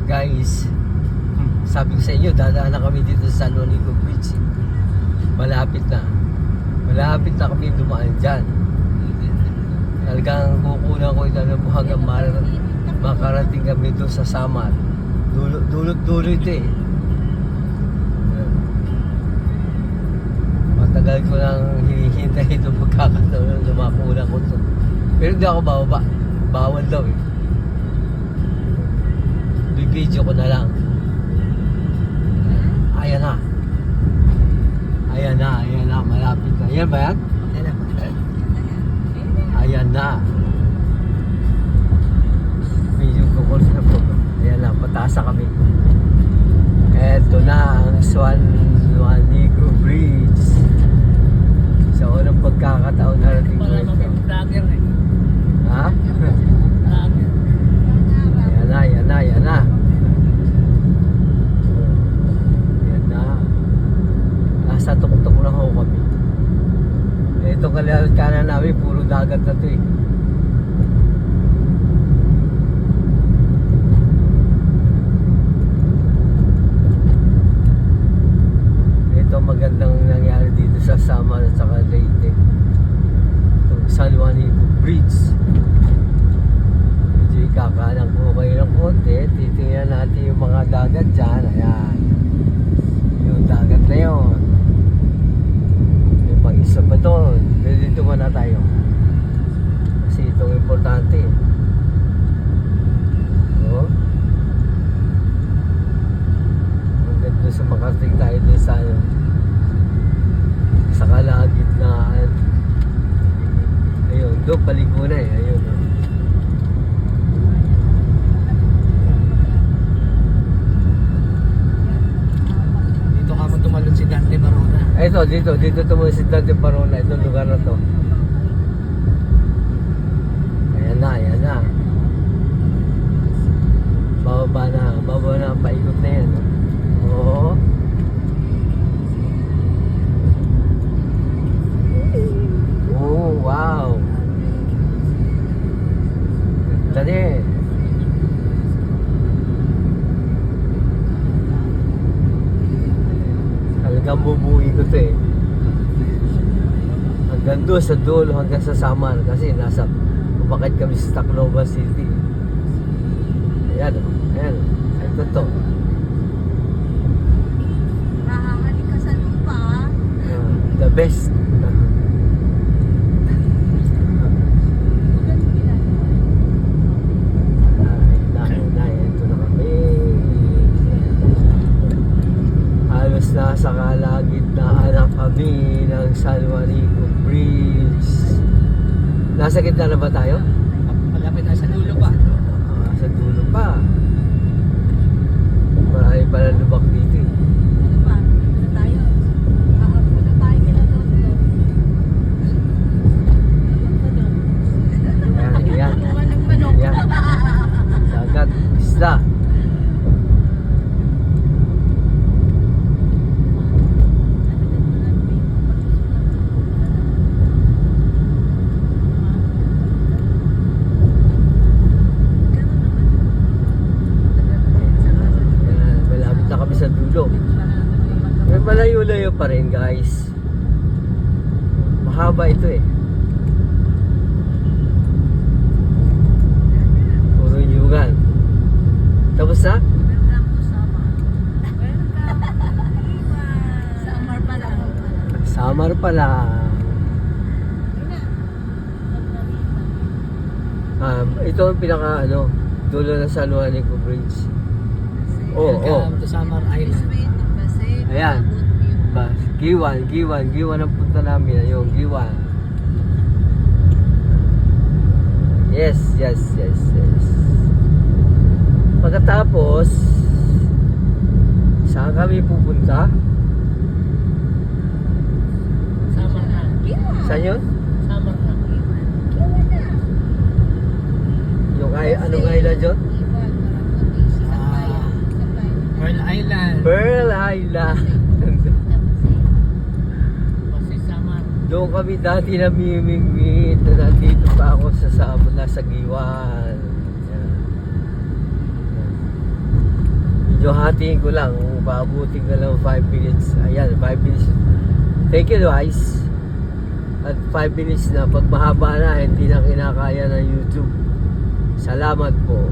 Guys, sabi ko sa inyo, dadaan na kami dito sa San Juanico Bridge. Malapit na. Malapit na kami dumaan dyan. Talagang kukunan ko ito na hanggang makarating kami doon sa Samar. Dulo ito eh. Matagal ko lang hinihintay ito pagkakataon na makunan ko ito. Pero hindi ako bababa. Bawal daw eh. Bibidyo ko na lang. Ayan na. Ayan na. Malapit na. Ayan ba yan? Ayan na. Medyo kukul na po. Ayan na. Pataas na kami. Eto na ang San Juanico Bridge. Sa unang pagkakataon narating ko ito. Vlogger eh. Ha? Vlogger. Ayan na. Ayan na. Nasa tuktok lang ako kami. Ito kalihat kanan namin, puro dagat na to eh. Ito magandang nangyari dito sa Samar at saka Leyte. Itong San Juanico Bridge. Medyo ikakanan ko kayo ng konti. Titingnan natin yung mga dagat dyan. Ayan. Yung dagat na yun. May pang-isa ba doon? Pero dito muna tayo. Kasi itong importante. Oh. Hanggang doon sa makarating tayo doon sa kalagitnaan. Ayun, doon paliko na eh. Ayun. Oh. Tumalon si Dante Barona. Ito, dito tumunod si Dante Barona. Itong lugar na to. Ayan na. Bababa na ang paikot na yan. Oo. Oh, wow. Dali. Talagang bubuhay ko to eh. Hanggang doon sa dulo, hanggang sa Samar. Kasi pumakit kami sa Tacloban City. Ayan. Ito to. Nakakalik ka sa lupa. The best. Ito na kami. Halos nasa kalagitnaan na kami ng San Juanico Bridge. Nasa gitna na ba tayo? Malapit na sa dulo pa. Sa dulo pa. Marami pala lubak dito eh. Ano pa? Ano tayo? Punta tayo kila Dodo. Ayan. Manok. Ayan. Dagat, isda. Ayan, malapit na kami sa dulo. May malayo-layo pa rin guys. Mahaba ito eh. Puro nyugan. Tapos na? Welcome to Samar. Samar pala. Samar pala. Ito ang pinaka dulo ng San Juanico Bridge. Welcome to Samar Island. Ayan. Giwan ang punta namin. Ayun, Giwan. Yes. Pagkatapos, saan kami pupunta? Samar na. Saan yun? Samar na. Yung anong island yun? Pearl Island. Pearl Island. Kasi Samar. Doon kami dati namimingwit na nandito pa ako nasa Giwan. Yan. So hatiin ko lang, paabutin ko lang 5 minutes. Ayan, 5 minutes. Thank you guys. At 5 minutes na, pag mahaba na, hindi na kinakaya ng YouTube. Salamat po.